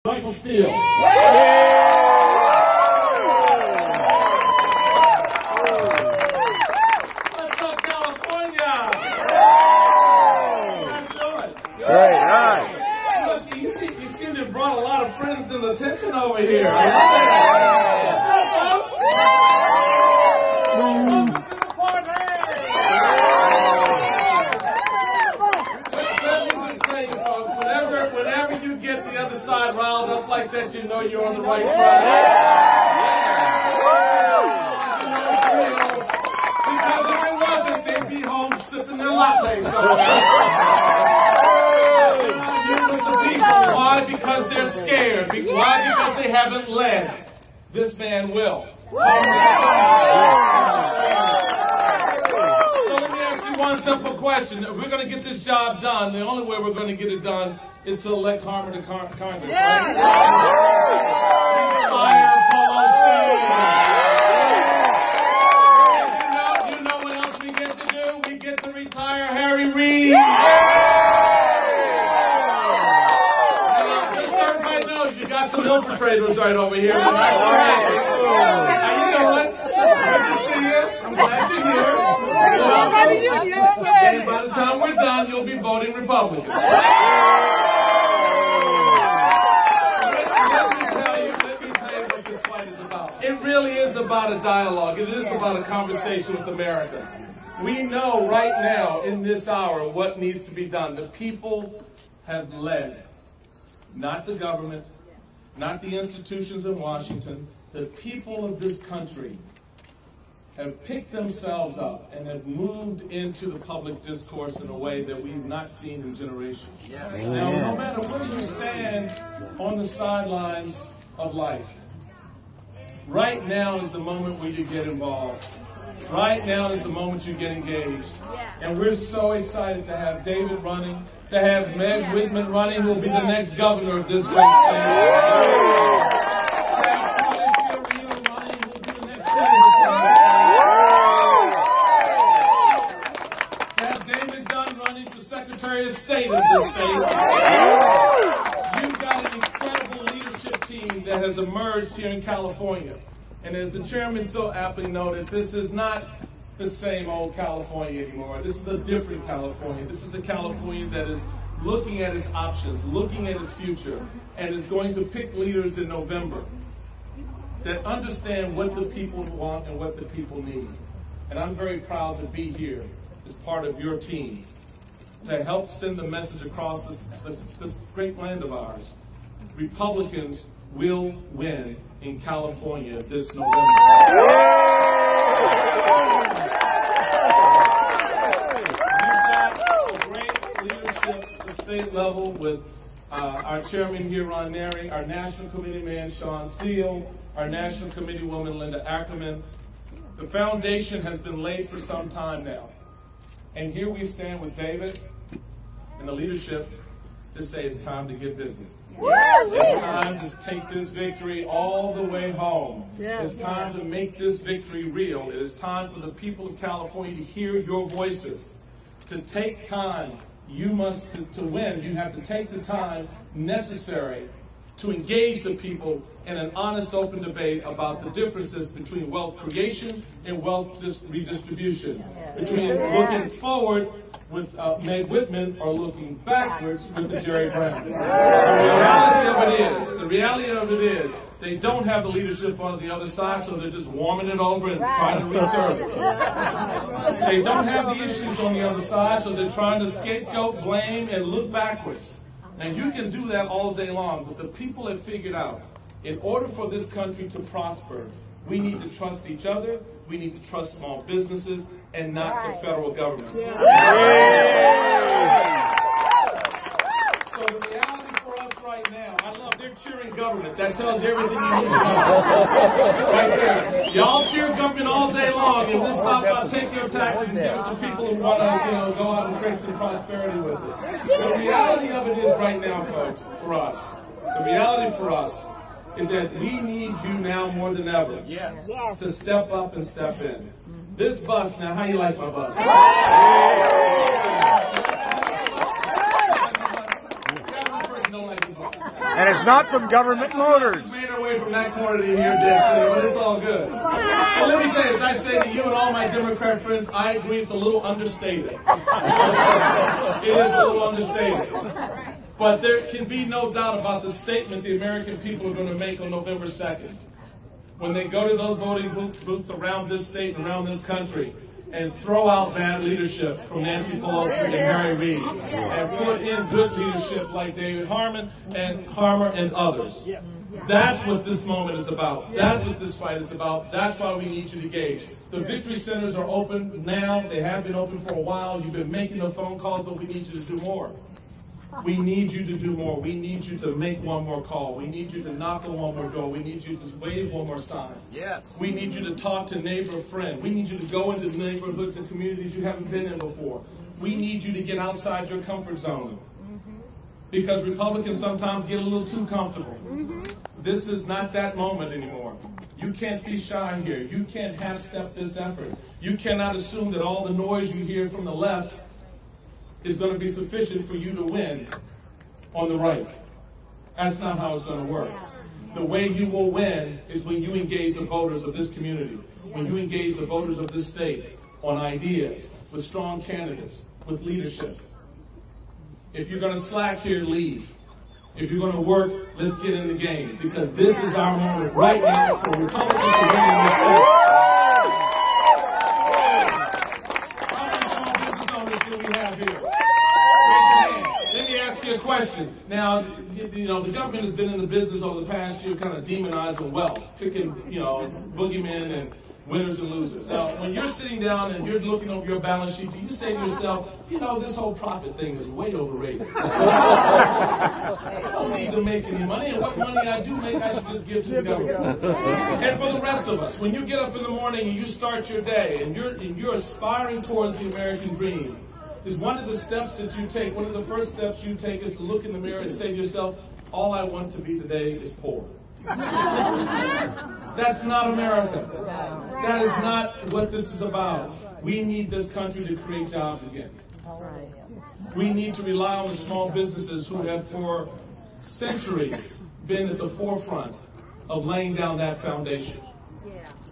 Michael Steele. What's up, California? How you guys doing? Great, right. Look, you seem to have brought a lot of friends and attention over here. What's up, folks? Welcome to the party. Let me just tell you, folks, whenever you get the other side riled up like that, you know you're on the right track. Because if it wasn't, they'd be home sipping their latte somewhere. You're with the people. Why? Because they're scared. Why? Because they haven't led. This man will. So let me ask you one simple question. We're going to get this job done. The only way we're going to get it done is to elect Harmer to Congress. Right? Fire Pelosi. You know what else we get to do? We get to retire Harry Reid. Just so everybody knows, you got some infiltrators right over here. That's all right. How you doing? Good to see you. I'm glad you're here. And by the time we're done, you'll be voting Republican. Let me tell you what this fight is about. It really is about a dialogue. It is about a conversation with America. We know right now, in this hour, what needs to be done. The people have led. Not the government, not the institutions in Washington. The people of this country have picked themselves up and have moved into the public discourse in a way that we've not seen in generations. Now, no matter where you stand on the sidelines of life, right now is the moment where you get involved. Right now is the moment you get engaged. And we're so excited to have David running, to have Meg Whitman running, who will be the next governor of this great state. Secretary of State of this state. You've got an incredible leadership team that has emerged here in California. And as the chairman so aptly noted, this is not the same old California anymore. This is a different California. This is a California that is looking at its options, looking at its future, and is going to pick leaders in November that understand what the people want and what the people need. And I'm very proud to be here as part of your team to help send the message across this great land of ours. Republicans will win in California this November. We've got a great leadership at the state level with our chairman here, Ron Neri, our national committee man, Sean Steele, our national committee woman, Linda Ackerman. The foundation has been laid for some time now. And here we stand with David and the leadership to say it's time to get busy. It's time to take this victory all the way home. It's time to make this victory real. It is time for the people of California to hear your voices. To take time, to win, you have to take the time necessary to engage the people in an honest, open debate about the differences between wealth creation and wealth redistribution, between looking forward with Meg Whitman or looking backwards with the Jerry Brown. The reality of it is, they don't have the leadership on the other side, so they're just warming it over and trying to reserve it. They don't have the issues on the other side, so they're trying to scapegoat, blame, and look backwards. Now, you can do that all day long, but the people have figured out, in order for this country to prosper, we need to trust each other, we need to trust small businesses, and not the federal government. So the reality for us right now, I love they're cheering government. That tells you everything you need to know. Right there. Y'all cheer government all day long, and let's stop by, take your taxes and give it to people who want to go out and create some prosperity with it. The reality of it is right now, folks, for us, the reality for us is that we need you now more than ever to step up and step in. This bus, now how you like my bus? Don't like the bus. And it's not from government motors. She's made her way from that corner to here, dead center, but it's all good. But let me tell you, as I say to you and all my Democrat friends, I agree it's a little understated. It is a little understated. But there can be no doubt about the statement the American people are going to make on November 2nd. When they go to those voting booths around this state and around this country and throw out bad leadership from Nancy Pelosi and Harry Reid and put in good leadership like David Harmer and others. That's what this moment is about. That's what this fight is about. That's why we need you to engage. The victory centers are open now. They have been open for a while. You've been making the phone calls, but we need you to do more. We need you to do more. We need you to make one more call. We need you to knock on one more door. We need you to wave one more sign. Yes. We need you to talk to neighbor, friend. We need you to go into neighborhoods and communities you haven't been in before. We need you to get outside your comfort zone. Because Republicans sometimes get a little too comfortable. This is not that moment anymore. You can't be shy here. You can't half-step this effort. You cannot assume that all the noise you hear from the left is going to be sufficient for you to win on the right. That's not how it's going to work. The way you will win is when you engage the voters of this community, when you engage the voters of this state on ideas, with strong candidates, with leadership. If you're going to slack here, leave. If you're going to work, let's get in the game, because this is our moment right now for Republicans to win in this state. How many small business owners do we have here? Let me ask you a question. Now, you know, the government has been in the business over the past year kind of demonizing wealth, picking, you know, boogeymen and winners and losers. Now, when you're sitting down and you're looking over your balance sheet, do you say to yourself, you know, this whole profit thing is way overrated? I don't need to make any money, and what money I do make, I should just give to the government. And for the rest of us, when you get up in the morning and you start your day and you're aspiring towards the American dream, is one of the steps that you take, one of the first steps you take is to look in the mirror and say to yourself, all I want to be today is poor. That's not America. That is not what this is about. We need this country to create jobs again. We need to rely on the small businesses who have for centuries been at the forefront of laying down that foundation.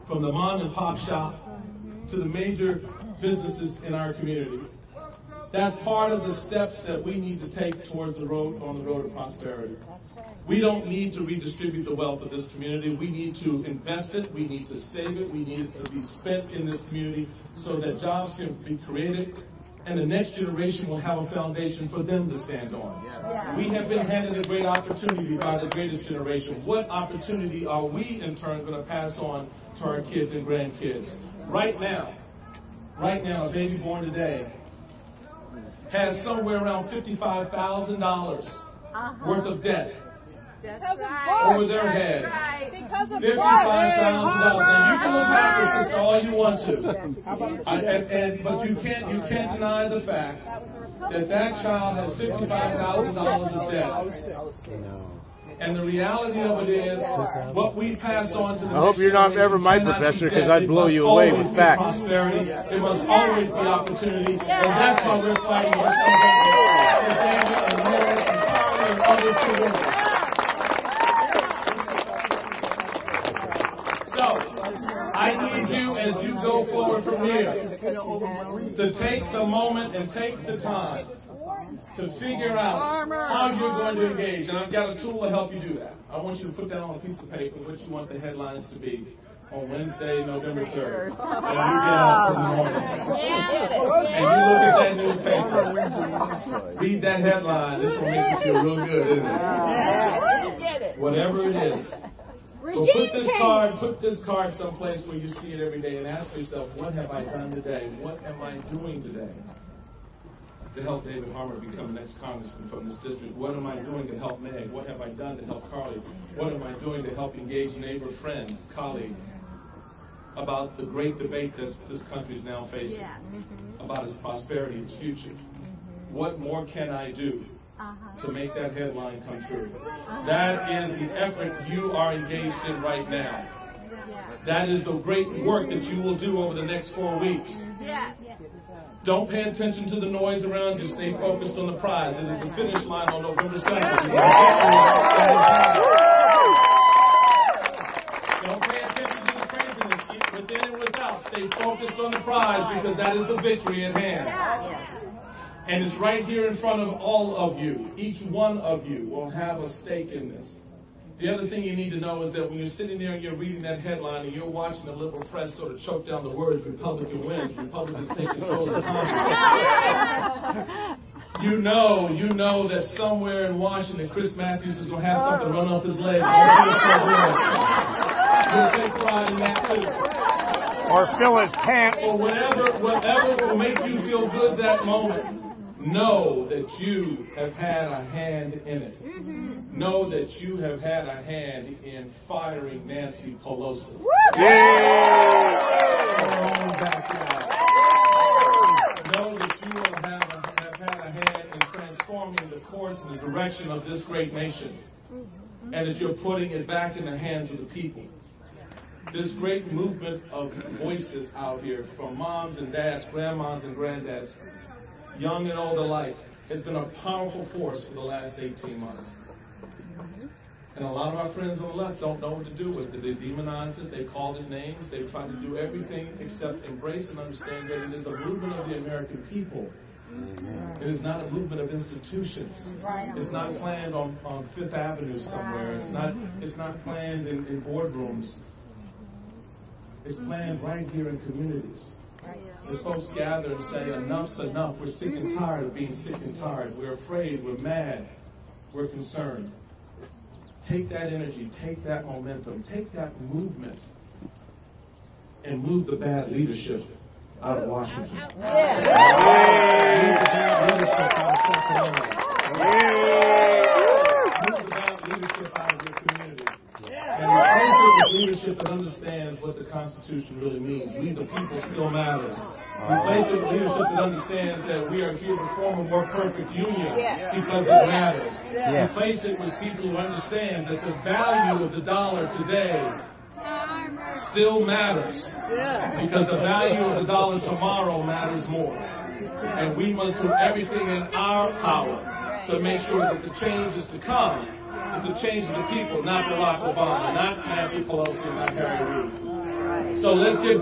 From the mom and pop shop to the major businesses in our community. That's part of the steps that we need to take towards the road, on the road of prosperity. We don't need to redistribute the wealth of this community. We need to invest it. We need to save it. We need it to be spent in this community so that jobs can be created and the next generation will have a foundation for them to stand on. We have been handed a great opportunity by the greatest generation. What opportunity are we in turn going to pass on to our kids and grandkids? Right now, a baby born today has somewhere around $55,000 worth of debt over their head. $55,000. Now you can look backwards, sister, all you want to, but you can't deny the fact that that child has $55,000 of debt. And the reality of it is, what we pass on to the next generation. I hope you're not ever my professor, because I'd blow you away with facts. Prosperity. It must always be opportunity, and that's why we're fighting for David and Mary and Carly and others to win. So, I need you, as you go forward from here, to take the moment and take the time to figure out how you're going to engage. And I've got a tool to help you do that. I want you to put down on a piece of paper what you want the headlines to be on Wednesday, November 3rd. When you get up in the morning and you look at that newspaper, read that headline, it's going to make you feel real good, isn't it? Whatever it is. Well, put this card someplace where you see it every day and ask yourself, what have I done today? What am I doing today to help David Harmer become the next congressman from this district? What am I doing to help Meg? What have I done to help Carly? What am I doing to help engage neighbor, friend, colleague about the great debate that this country is now facing about its prosperity, its future? What more can I do to make that headline come true? That is the effort you are engaged in right now. That is the great work that you will do over the next 4 weeks. Don't pay attention to the noise around you. Stay focused on the prize. It is the finish line on November 2nd. Don't pay attention to the craziness within and without. Stay focused on the prize because that is the victory at hand. And it's right here in front of all of you. Each one of you will have a stake in this. The other thing you need to know is that when you're sitting there and you're reading that headline and you're watching the liberal press sort of choke down the words, Republican wins, Republicans take control of the Congress. You know that somewhere in Washington, Chris Matthews is going to have something run up his leg. You'll take pride in that too. Or fill his pants. Or whatever will make you feel good that moment. Know that you have had a hand in it. Know that you have had a hand in firing Nancy Pelosi. Yeah. Know that you have had a hand in transforming the course and the direction of this great nation. And that you're putting it back in the hands of the people. This great movement of voices out here from moms and dads, grandmas and granddads, young and old alike, has been a powerful force for the last 18 months. And a lot of our friends on the left don't know what to do with it. They demonized it, they called it names, they've tried to do everything except embrace and understand that it is a movement of the American people. It is not a movement of institutions. It's not planned on Fifth Avenue somewhere. It's not planned in boardrooms. It's planned right here in communities. As folks gather and say, enough's enough. We're sick and tired of being sick and tired. We're afraid. We're mad. We're concerned. Take that energy. Take that momentum. Take that movement. And move the bad leadership out of Washington. Move the bad leadership out of Sacramento. Move the bad leadership out of your community. And replace it with leadership that understands what the Constitution really means. We the people still matters. Replace it with leadership that understands that we are here to form a more perfect union because it matters. Replace it with people who understand that the value of the dollar today still matters because the value of the dollar tomorrow matters more. And we must do everything in our power to make sure that the change is to come. The change of the people, not Barack Obama, not Nancy Pelosi, not Harry Reid. So let's get